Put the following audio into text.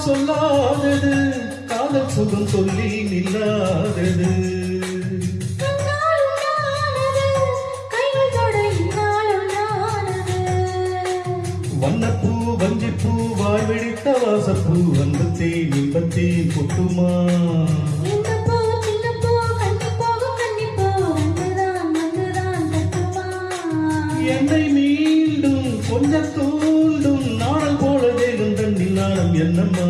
சொல்லாதது காதல் சுகம் சொல்லி நில்லாதது வண்ணப்பூ வஞ்சிப்பூ வாழ்வெடித்த வாசப்பூ அன்பத்தே இன்பத்தே கொட்டுமா என்னை மீண்டும் கொஞ்ச தூண்டும் நாடல் போல வேகும் தண்ணில் நாணம் என்னம்மா